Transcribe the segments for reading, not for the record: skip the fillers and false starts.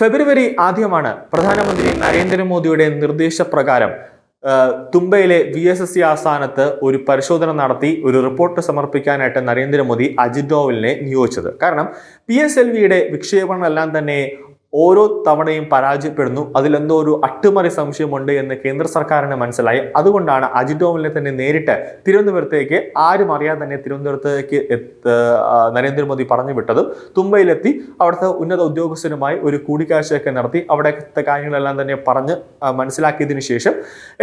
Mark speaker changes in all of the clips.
Speaker 1: ഫെബ്രുവരി ആദ്യമാണ് പ്രധാനമന്ത്രി നരേന്ദ്രമോദിയുടെ നിർദ്ദേശപ്രകാരം തുമ്പയിലെ VSSC ആസ്ഥാനത്ത് ഒരു പരിശോധന നടത്തി ഒരു റിപ്പോർട്ട് സമർപ്പിക്കാനായിട്ട് നരേന്ദ്രമോദി അജിത് ഡോവലിനെ നിയോഗിച്ചത്. കാരണം PSLVയുടെ വിക്ഷേപങ്ങളെല്ലാം തന്നെ ഓരോ തവണയും പരാജയപ്പെടുന്നു, അതിലെന്തോ ഒരു അട്ടിമറി സംശയമുണ്ട് എന്ന് കേന്ദ്ര സർക്കാരിന് മനസ്സിലായി. അതുകൊണ്ടാണ് അജിത് ഡോവലിനെ തന്നെ നേരിട്ട് തിരുവനന്തപുരത്തേക്ക്, ആരും അറിയാതെ തന്നെ തിരുവനന്തപുരത്തേക്ക് നരേന്ദ്രമോദി പറഞ്ഞു വിട്ടതും. തുമ്പയിലെത്തി അവിടുത്തെ ഉന്നത ഉദ്യോഗസ്ഥരുമായി ഒരു കൂടിക്കാഴ്ചയൊക്കെ നടത്തി അവിടുത്തെ കാര്യങ്ങളെല്ലാം തന്നെ പറഞ്ഞ് മനസ്സിലാക്കിയതിനു ശേഷം,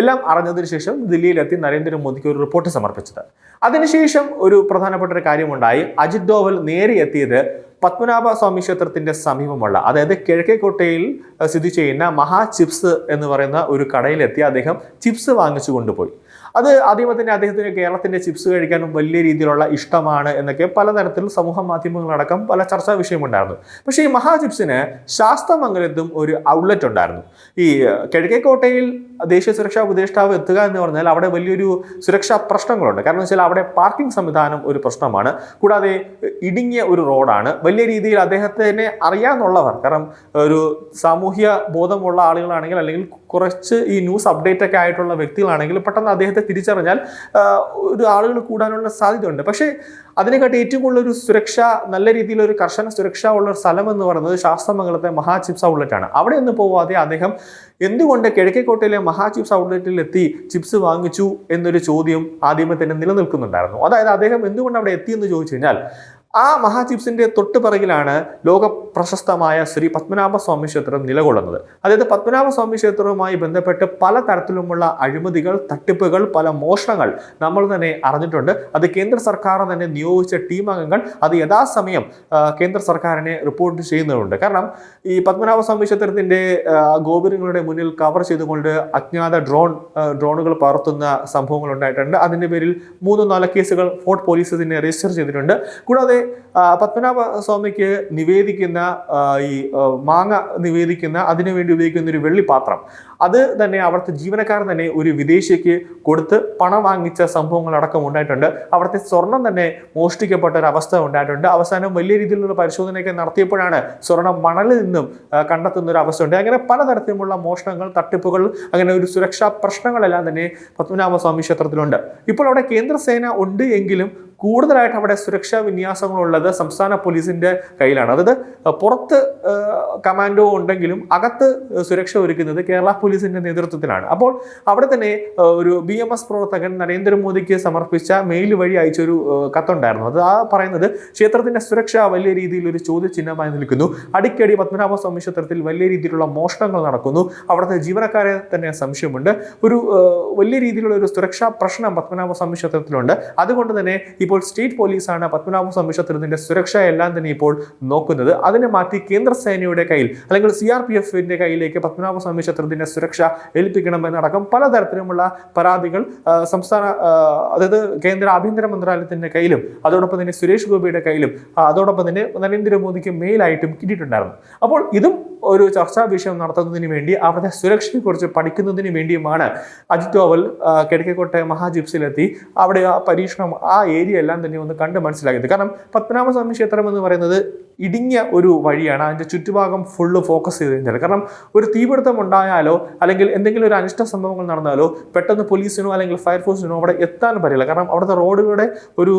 Speaker 1: എല്ലാം അറിഞ്ഞതിന് ശേഷം ദില്ലിയിലെത്തി നരേന്ദ്രമോദിക്ക് ഒരു റിപ്പോർട്ട് സമർപ്പിച്ചത്. അതിനുശേഷം ഒരു പ്രധാനപ്പെട്ട ഒരു കാര്യമുണ്ടായി. അജിത് ഡോവൽ നേരെ എത്തിയത് പത്മനാഭ സ്വാമി ക്ഷേത്രത്തിന്റെ സമീപമുള്ള, അതായത് കിഴക്കേക്കോട്ടയിൽ സ്ഥിതി ചെയ്യുന്ന മഹാ ചിപ്സ് എന്ന് പറയുന്ന ഒരു കടയിലെത്തി അദ്ദേഹം ചിപ്സ് വാങ്ങിച്ചു കൊണ്ടുപോയി. അത് ആദ്യമേ തന്നെ അദ്ദേഹത്തിന് കേരളത്തിന്റെ ചിപ്സ് കഴിക്കാനും വലിയ രീതിയിലുള്ള ഇഷ്ടമാണ് എന്നൊക്കെ പലതരത്തിൽ സമൂഹ മാധ്യമങ്ങളടക്കം പല ചർച്ചാ വിഷയമുണ്ടായിരുന്നു. പക്ഷേ ഈ മഹാ ചിപ്സിന് ശാസ്തമംഗലത്തും ഒരു ഔട്ട്ലെറ്റ് ഉണ്ടായിരുന്നു. ഈ കിഴക്കേക്കോട്ടയിൽ ദേശീയ സുരക്ഷാ ഉപദേഷ്ടാവ് എത്തുക എന്ന് പറഞ്ഞാൽ അവിടെ വലിയൊരു സുരക്ഷാ പ്രശ്നങ്ങളുണ്ട്. കാരണം വെച്ചാൽ അവിടെ പാർക്കിംഗ് സംവിധാനം ഒരു പ്രശ്നമാണ്. കൂടാതെ ഇടുങ്ങിയ ഒരു റോഡാണ്. വലിയ രീതിയിൽ അദ്ദേഹത്തിനെ അറിയാന്നുള്ളവർ, കാരണം ഒരു സാമൂഹ്യ ബോധമുള്ള ആളുകളാണെങ്കിൽ, അല്ലെങ്കിൽ കുറച്ച് ഈ ന്യൂസ് അപ്ഡേറ്റ് ഒക്കെ ആയിട്ടുള്ള വ്യക്തികളാണെങ്കിൽ പെട്ടെന്ന് അദ്ദേഹത്തെ തിരിച്ചറിഞ്ഞാൽ ഒരു ആളുകൾ കൂടാനുള്ള സാധ്യതയുണ്ട്. പക്ഷേ അതിനെക്കാട്ടി ഏറ്റവും കൂടുതൽ ഒരു സുരക്ഷ, നല്ല രീതിയിലൊരു കർശന സുരക്ഷ ഉള്ള ഒരു സ്ഥലം എന്ന് പറയുന്നത് ശാസ്തമംഗലത്തെ മഹാ ചിപ്സ് ഔട്ട്ലെറ്റ് ആണ്. അവിടെ ഒന്നും പോവാതെ അദ്ദേഹം എന്തുകൊണ്ട് കിഴക്കേക്കോട്ടയിലെ മഹാ ചിപ്സ് ഔട്ട്ലെറ്റിൽ എത്തി ചിപ്സ് വാങ്ങിച്ചു എന്നൊരു ചോദ്യം ആദ്യമേ തന്നെ നിലനിൽക്കുന്നുണ്ടായിരുന്നു. അതായത് അദ്ദേഹം എന്തുകൊണ്ട് അവിടെ എത്തിയെന്ന് ചോദിച്ചു കഴിഞ്ഞാൽ, ആ മഹാ ചിപ്സിന്റെ തൊട്ട് പിറകിലാണ് ലോക പ്രശസ്തമായ ശ്രീ പത്മനാഭസ്വാമി ക്ഷേത്രം നിലകൊള്ളുന്നത്. അതായത് പത്മനാഭസ്വാമി ക്ഷേത്രവുമായി ബന്ധപ്പെട്ട് പല തരത്തിലുമുള്ള അഴിമതികൾ, തട്ടിപ്പുകൾ, പല മോഷണങ്ങൾ നമ്മൾ തന്നെ അറിഞ്ഞിട്ടുണ്ട്. അത് കേന്ദ്ര സർക്കാർ തന്നെ നിയോഗിച്ച ടീം അംഗങ്ങൾ അത് യഥാസമയം കേന്ദ്ര സർക്കാരിനെ റിപ്പോർട്ട് ചെയ്യുന്നുണ്ട്. കാരണം ഈ പത്മനാഭസ്വാമി ക്ഷേത്രത്തിന്റെ ഗോപുരങ്ങളുടെ മുന്നിൽ കവർ ചെയ്തുകൊണ്ട് അജ്ഞാത ഡ്രോണുകൾ പറത്തുന്ന സംഭവങ്ങൾ ഉണ്ടായിട്ടുണ്ട്. അതിന്റെ പേരിൽ 3-4 കേസുകൾ ഫോർട്ട് പോലീസ് തന്നെ രജിസ്റ്റർ ചെയ്തിട്ടുണ്ട്. കൂടാതെ പത്മനാഭ സ്വാമിക്ക് നിവേദിക്കുന്ന ഈ മാങ്ങ നിവേദിക്കുന്ന അതിനുവേണ്ടി ഉപയോഗിക്കുന്ന ഒരു വെള്ളിപ്പാത്രം, അത് തന്നെ അവിടുത്തെ ജീവനക്കാരൻ തന്നെ ഒരു വിദേശിക്ക് കൊടുത്ത് പണം വാങ്ങിച്ച സംഭവങ്ങൾ അടക്കം ഉണ്ടായിട്ടുണ്ട്. അവിടുത്തെ സ്വർണം തന്നെ മോഷ്ടിക്കപ്പെട്ട ഒരു അവസ്ഥ ഉണ്ടായിട്ടുണ്ട്. അവസാനം വലിയ രീതിയിലുള്ള പരിശോധനയൊക്കെ നടത്തിയപ്പോഴാണ് സ്വർണം മണലിൽ നിന്നും കണ്ടെത്തുന്ന ഒരു അവസ്ഥ ഉണ്ട്. അങ്ങനെ പലതരത്തിലുള്ള മോഷണങ്ങൾ, തട്ടിപ്പുകൾ, അങ്ങനെ ഒരു സുരക്ഷാ പ്രശ്നങ്ങളെല്ലാം തന്നെ പത്മനാഭസ്വാമി ക്ഷേത്രത്തിലുണ്ട്. ഇപ്പോൾ അവിടെ കേന്ദ്രസേന ഉണ്ട് എങ്കിലും കൂടുതലായിട്ട് അവിടെ സുരക്ഷാ വിന്യാസങ്ങളുള്ളത് സംസ്ഥാന പോലീസിന്റെ കയ്യിലാണ്. അതായത് പുറത്ത് കമാൻഡോ ഉണ്ടെങ്കിലും അകത്ത് സുരക്ഷ ഒരുക്കുന്നത് കേരള പോലീസിന്റെ നേതൃത്വത്തിലാണ്. അപ്പോൾ അവിടെ തന്നെ ഒരു BMS പ്രവർത്തകൻ നരേന്ദ്രമോദിക്ക് സമർപ്പിച്ച മെയിൽ വഴി അയച്ചൊരു കത്തുണ്ടായിരുന്നു. അത് പറയുന്നത് ക്ഷേത്രത്തിന്റെ സുരക്ഷ വലിയ രീതിയിൽ ഒരു ചോദ്യചിഹ്നമായി നിൽക്കുന്നു. അടിക്കടി പത്മനാഭസ്വാമി ക്ഷേത്രത്തിൽ വലിയ രീതിയിലുള്ള മോഷണങ്ങൾ നടക്കുന്നു. അവിടുത്തെ ജീവനക്കാരെ തന്നെ സംശയമുണ്ട്. ഒരു വലിയ രീതിയിലുള്ള ഒരു സുരക്ഷാ പ്രശ്നം പത്മനാഭസ്വാമി ക്ഷേത്രത്തിലുണ്ട്. അതുകൊണ്ട് തന്നെ ഇപ്പോൾ സ്റ്റേറ്റ് പോലീസാണ് പത്മനാഭസ്വാമി ക്ഷേത്രത്തിന്റെ സുരക്ഷ എല്ലാം തന്നെ ഇപ്പോൾ നോക്കുന്നത്. അതിനെ മാറ്റി കേന്ദ്ര സേനയുടെ കയ്യിൽ, അല്ലെങ്കിൽ CRPFന്റെ കയ്യിലേക്ക് പത്മനാഭസ്വാമി ക്ഷേത്രത്തിന്റെ സുരക്ഷ ഏൽപ്പിക്കണമെന്നടക്കം പലതരത്തിലുമുള്ള പരാതികൾ സംസ്ഥാന, അതായത് കേന്ദ്ര ആഭ്യന്തര മന്ത്രാലയത്തിന്റെ കയ്യിലും, അതോടൊപ്പം തന്നെ സുരേഷ് ഗോപിയുടെ കയ്യിലും, അതോടൊപ്പം തന്നെ നരേന്ദ്രമോദിക്ക് മെയിലായിട്ടും കിട്ടിയിട്ടുണ്ടായിരുന്നു. അപ്പോൾ ഇതും ഒരു ചർച്ചാ വിഷയം നടത്തുന്നതിന് വേണ്ടി, അവരുടെ സുരക്ഷയെക്കുറിച്ച് പഠിക്കുന്നതിന് വേണ്ടിയുമാണ് അജിത് ഡോവൽ കിഴക്കേക്കോട്ടെ മഹാ ചിപ്സിലെത്തി അവിടെ ആ പരീക്ഷണം, ആ ഏരിയ എല്ലാം തന്നെ ഒന്ന് കണ്ട് മനസ്സിലാക്കിയത്. കാരണം പത്മനാഭസ്വാമി ക്ഷേത്രം എന്ന് പറയുന്നത് ഇടുങ്ങിയ ഒരു വഴിയാണ്. അതിൻ്റെ ചുറ്റുഭാഗം ഫുള്ള് ഫോക്കസ് ചെയ്ത് കഴിഞ്ഞാൽ, കാരണം ഒരു തീപിടുത്തം ഉണ്ടായാലോ അല്ലെങ്കിൽ എന്തെങ്കിലും ഒരു അനിഷ്ട സംഭവങ്ങൾ നടന്നാലോ പെട്ടെന്ന് പോലീസിനോ അല്ലെങ്കിൽ ഫയർഫോഴ്സിനോ അവിടെ എത്താൻ പറ്റില്ല. കാരണം അവിടുത്തെ റോഡുകളുടെ ഒരു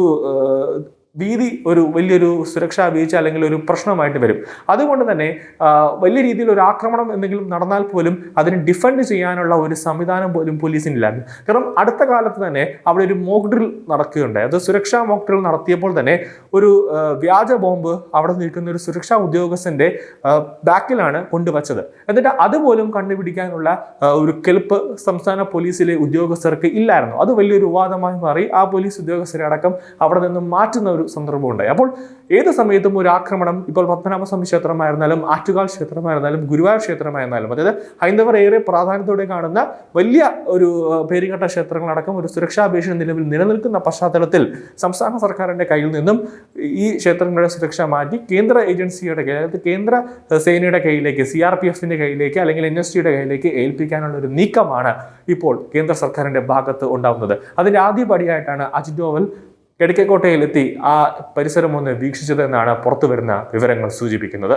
Speaker 1: വീതി ഒരു വലിയൊരു സുരക്ഷാ വീഴ്ച അല്ലെങ്കിൽ ഒരു പ്രശ്നമായിട്ട് വരും. അതുകൊണ്ട് തന്നെ വലിയ രീതിയിൽ ഒരു ആക്രമണം എന്തെങ്കിലും നടന്നാൽ പോലും അതിനെ ഡിഫെൻഡ് ചെയ്യാനുള്ള ഒരു സംവിധാനം പോലും പോലീസിനില്ലായിരുന്നു. കാരണം അടുത്ത കാലത്ത് തന്നെ അവിടെ ഒരു മോക്ക് ഡ്രിൽ നടക്കുകയുണ്ടായി. അത് സുരക്ഷാ മോക്ക് ഡ്രിൽ നടത്തിയപ്പോൾ തന്നെ ഒരു വ്യാജ ബോംബ് അവിടെ നിൽക്കുന്ന ഒരു സുരക്ഷാ ഉദ്യോഗസ്ഥന്റെ ബാക്കിലാണ് കൊണ്ടുവച്ചത്. എന്നിട്ട് അതുപോലും കണ്ടുപിടിക്കാനുള്ള ഒരു കെൽപ്പ് സംസ്ഥാന പോലീസിലെ ഉദ്യോഗസ്ഥർക്ക് ഇല്ലായിരുന്നു. അത് വലിയൊരു വിവാദമായി മാറി. ആ പോലീസ് ഉദ്യോഗസ്ഥരെ അടക്കം അവിടെ നിന്നും മാറ്റുന്ന സന്ദർഭം ഉണ്ടായി. അപ്പോൾ ഏത് സമയത്തും ഒരു ആക്രമണം, ഇപ്പോൾ പത്മനാഭസ്വാമി ക്ഷേത്രമായിരുന്നാലും, ആറ്റുകാൽ ക്ഷേത്രമായിരുന്നാലും, ഗുരുവായൂർ ക്ഷേത്രമായിരുന്നാലും, അതായത് ഹൈന്ദവർ ഏറെ പ്രാധാന്യത്തോടെ കാണുന്ന വലിയ ഒരു പേരുകേട്ട ക്ഷേത്രങ്ങളടക്കം ഒരു സുരക്ഷാ ഭീഷണി നിലവിൽ നിലനിൽക്കുന്ന പശ്ചാത്തലത്തിൽ സംസ്ഥാന സർക്കാരിന്റെ കയ്യിൽ നിന്നും ഈ ക്ഷേത്രങ്ങളുടെ സുരക്ഷ മാറ്റി കേന്ദ്ര ഏജൻസിയുടെ കയ്യിൽ, അതായത് കേന്ദ്ര സേനയുടെ കയ്യിലേക്ക്, CRPFന്റെ കയ്യിലേക്ക് അല്ലെങ്കിൽ NSGയുടെ കയ്യിലേക്ക് ഏൽപ്പിക്കാനുള്ള ഒരു നീക്കമാണ് ഇപ്പോൾ കേന്ദ്ര സർക്കാരിന്റെ ഭാഗത്ത് ഉണ്ടാവുന്നത്. അതിന്റെ ആദ്യപടിയായിട്ടാണ് അജിത് ഡോവൽ കിഴക്കേക്കോട്ടയിലെത്തി ആ പരിസരം ഒന്ന് വീക്ഷിച്ചതെന്നാണ് പുറത്തുവരുന്ന വിവരങ്ങൾ സൂചിപ്പിക്കുന്നത്.